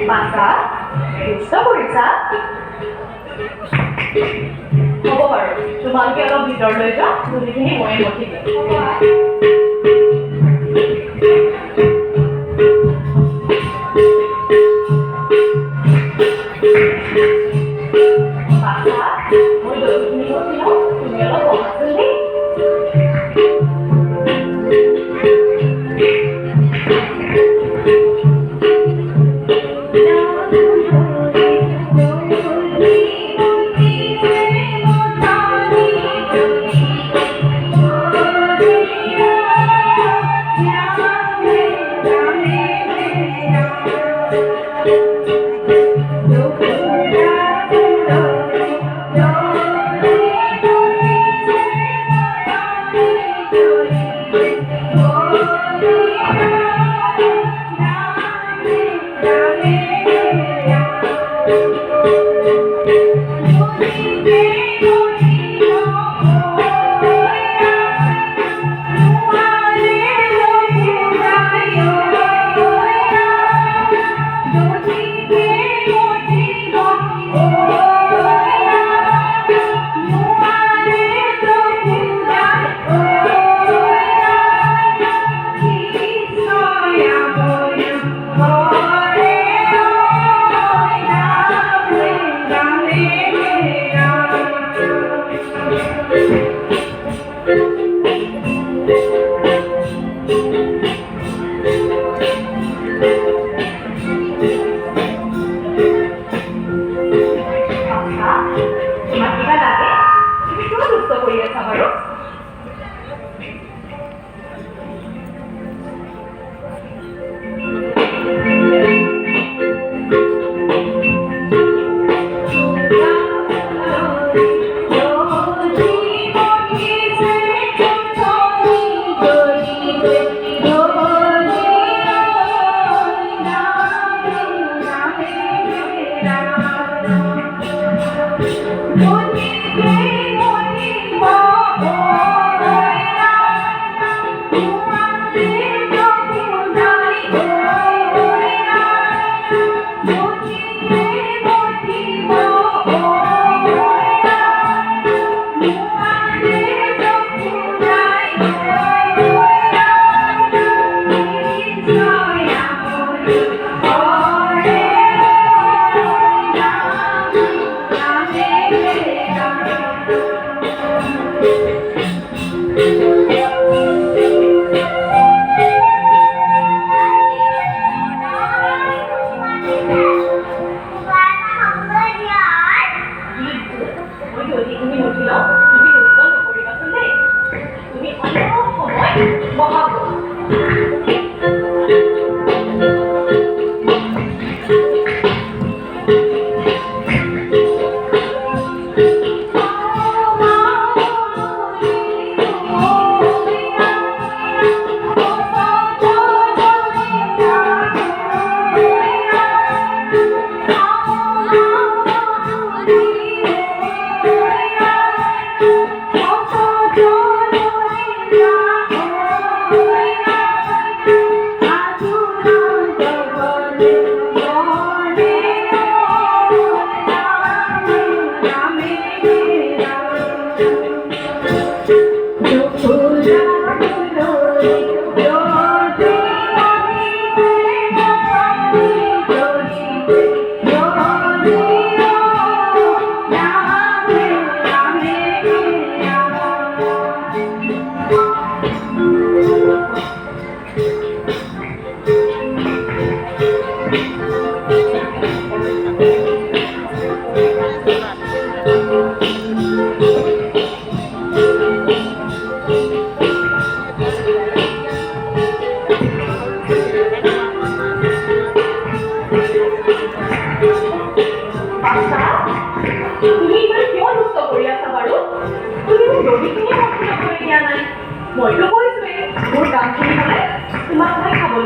বাছা দুষ্ট কৰিছা হ'ব বাৰু তোমালোকে অলপ ভিতৰলৈ যোৱা দুদিখিনি ময়ে মঠি দিম বাছা মই দুদিখিনি মঠি লওঁ তুমি অলপ বহাচোন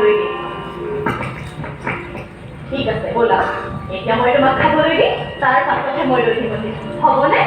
দেই ঠিক আছে বলা এতিয়া মই তোমাক খাবলৈ দিম তাৰ পাছতহে মই ৰৈ থাকিম হ'বনে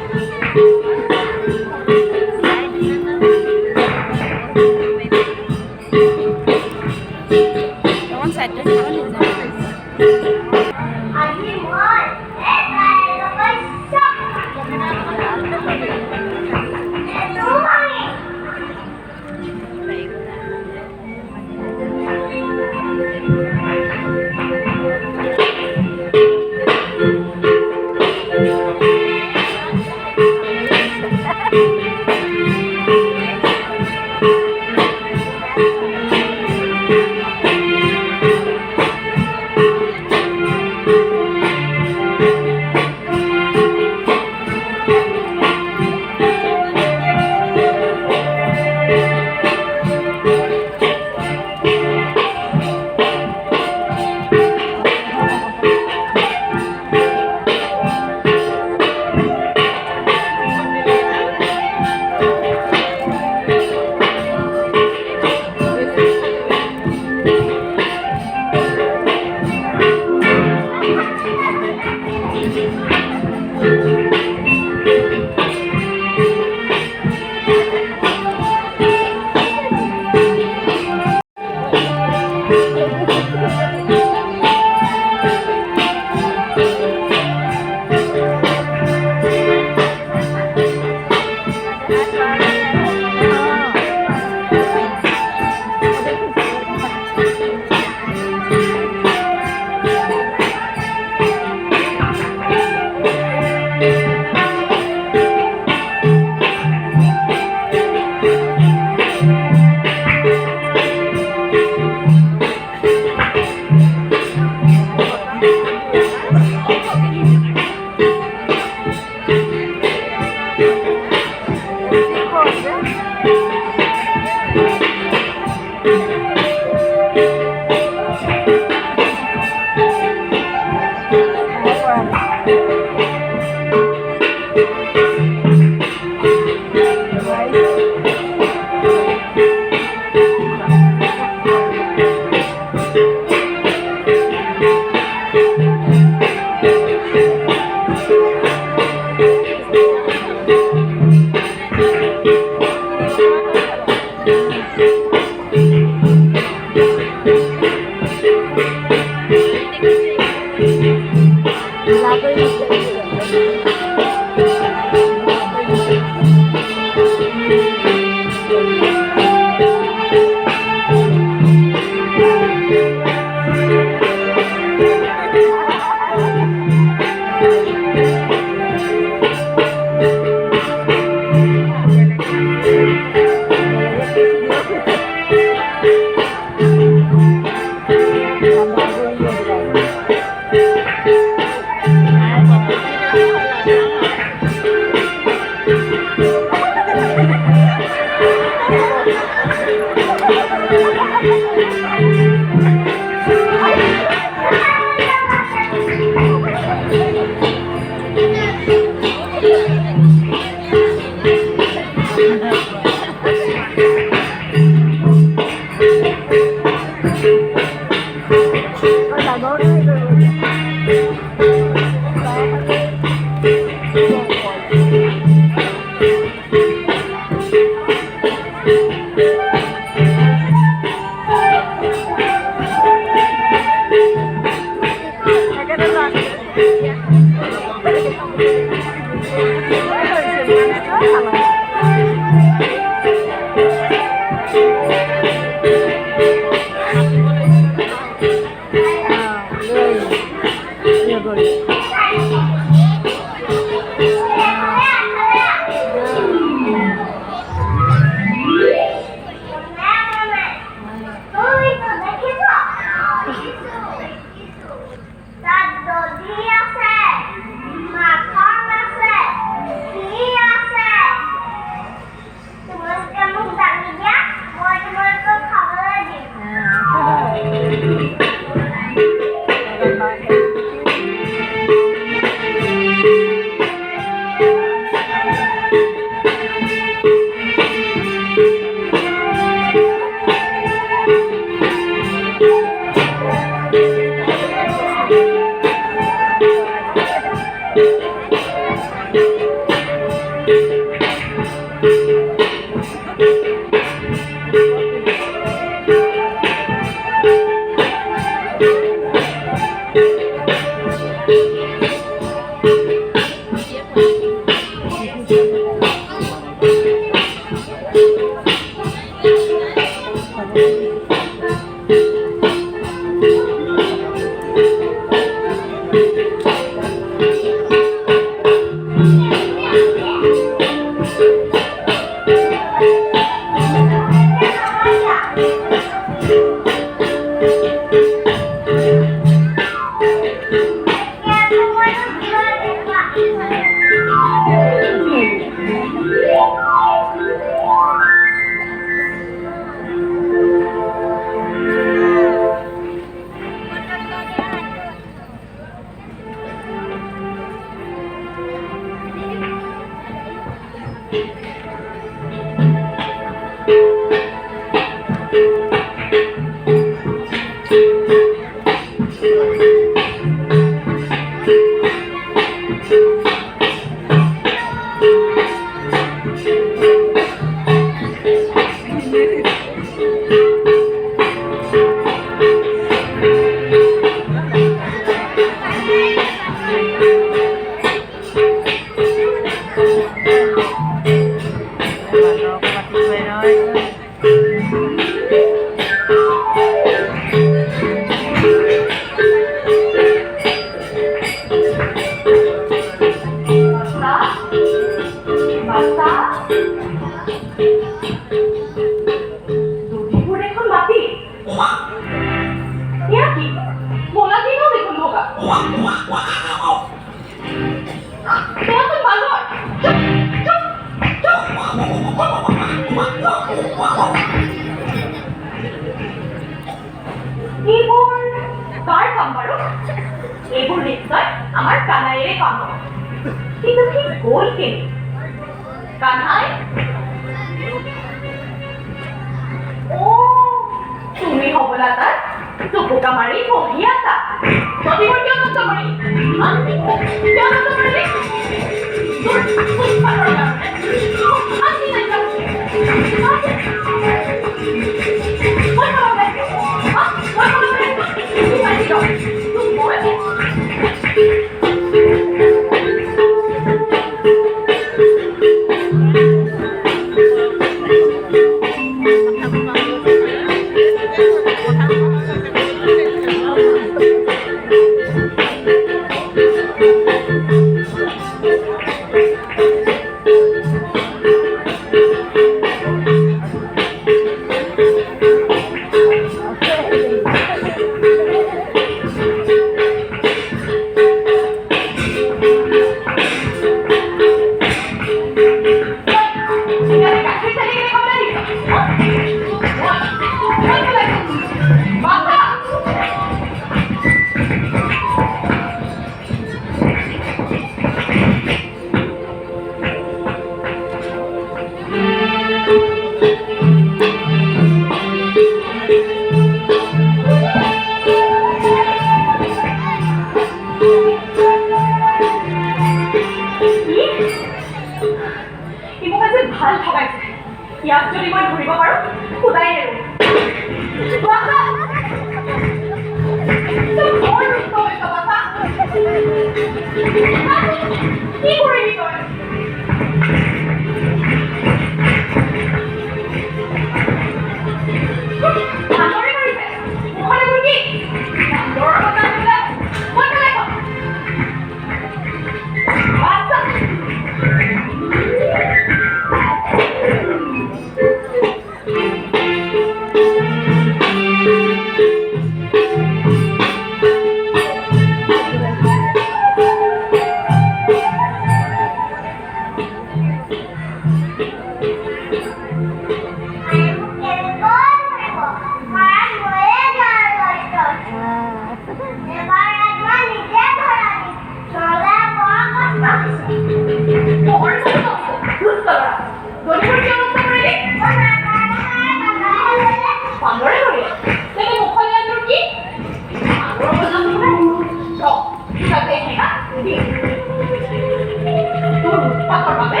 তোর উৎপাতর বাবে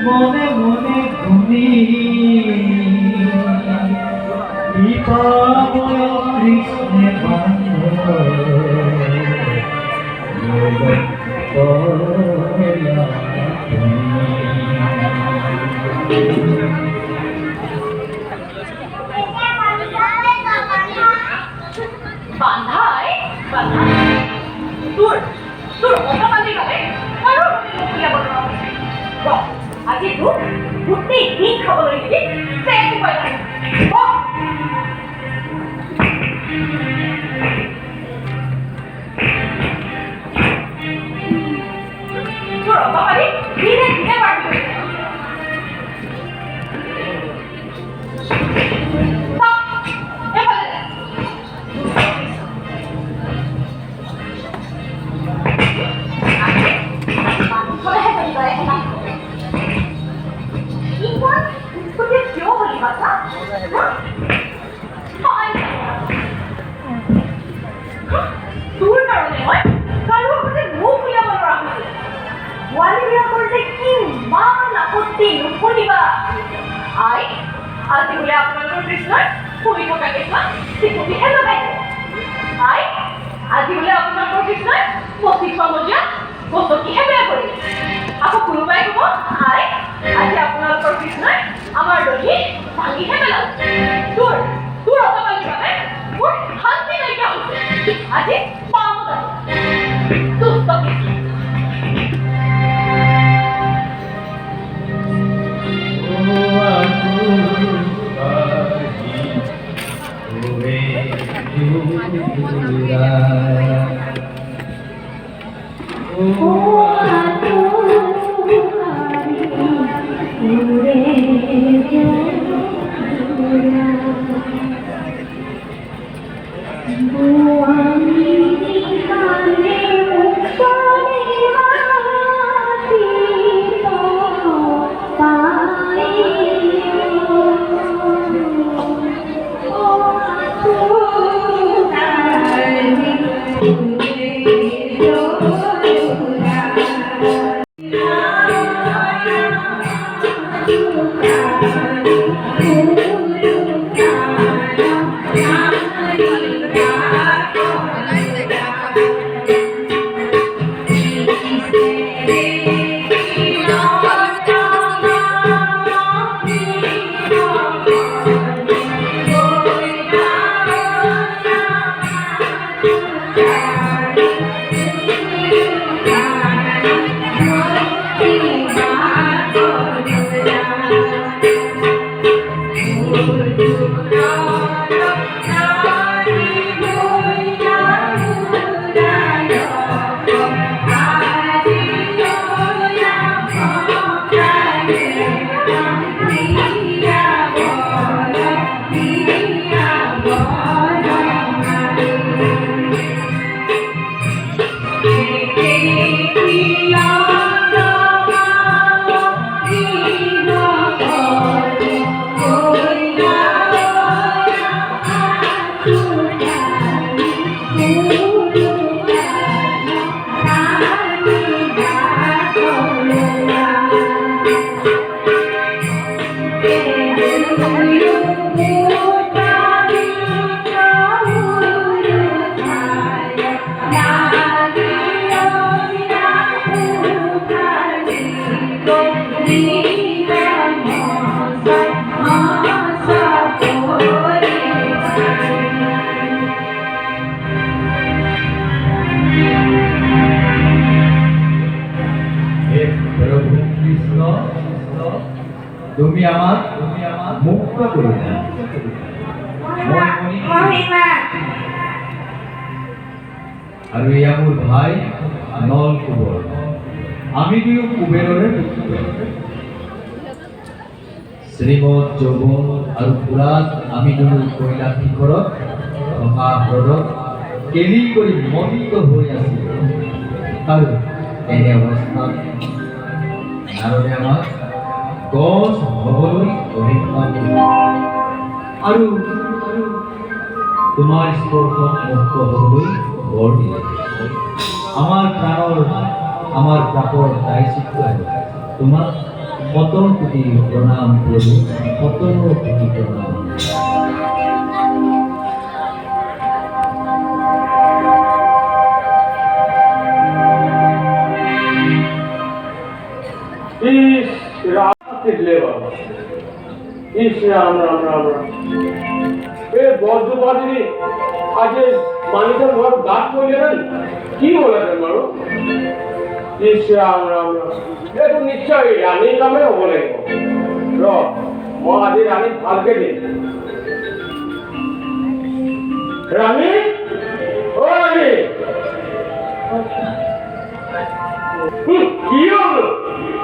মনে মনে ঘুমি দীপাবয় কৃষ্ণে বান্ধাই বান্ধাই তোৰ অটপালি গালে আৰু উলিয়াব নোৱাৰো আজি তোৰ গোটেই দিন খাবলৈ দিবি পেট উপায় নাই তোৰ অটপালি দিনে দিনে বাঢ়ি গৈছে তোৰ কাৰণে মই কাৰো আগতে মুখ উলিয়াব নোৱাৰা হৈছিল ছোৱালীবিলাকৰ যে কিমান আপত্তি নুশুনিবা আই আজি বোলে আপোনালোকৰ কৃষ্ণই শুই থকা কৃষ্ণ চিকুটিহে লগাইছে আই আজি বোলে আপোনালোকৰ কৃষ্ণই পঁচিছ মজিয়া গছকিহে বেয়া কৰিলে আকৌ কোনোবাই ক'ব আই আজি আপোনালোকৰ কৃষ্ণই আমাৰ দহি ভাঙিহে পেলালে তোৰ অটপালি বাবে মোৰ শান্তি নাইকিয়া হৈছে আজি পামত দুষ্ট কৃষ্ণ তুমি আমার মুক্ত করে দাও আর এয়া মোৰ ভাই নল কুবৰ আমি দুয়ো কুবেৰৰে পুত্ৰ শ্ৰীমদ যৌৱন আৰু পুৰাত আমি দুয়ো কইলা শিখৰত থকা হ্ৰদত কেলি কৰি মন্নিত হৈ আছিলোঁ আৰু এনে অৱস্থাত নাৰদে আমাক গছ হবলৈ অভিজ্ঞতা আৰু তোমাৰ স্পৰ্শত মুক্ত হবলৈ বৰ দিলে আমাৰ প্ৰাণৰ আমাৰ প্ৰাপৰ প্ৰায়শ্চিত্ত তোমাক শত কোটি প্ৰণাম প্ৰভু, শত কোটি প্ৰণাম। राम राम राम राम ए बौद्धवादी आज मानिकर बहुत बात को लेना की बोला था मारो राम राम राम ये तो निश्चय रानी का मैं बोले रो मैं आज रानी भाग के दे रानी ओ रानी कियो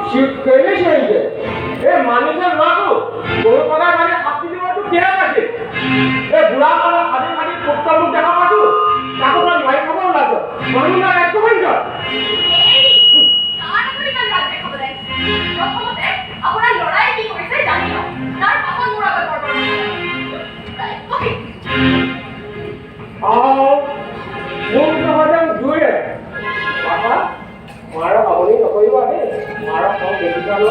शिव केले चाहिए ए मानिकर मारो তোর কথা মানে আপনি তো কেন আছে এ বুড়া কালা খালি খালি পোস্টার মুখ দেখা পাতো তাকে তো ভাই খবর লাগো মানুষ না এক কমেন্ট কর কার করে কাল রাত দেখা বলে প্রথমতে আপনার লড়াই কি করেছে জানি না তার পাপন মোরা করব ওকে মোর কথা জুয়ে বাবা মারা আপনি নকইবা হে মারা সব দেখিছা ন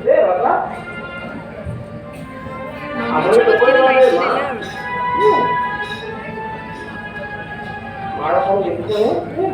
এ বাবা આપણે તો કોઈ વાત નહીં મારા ફોન દેખી છે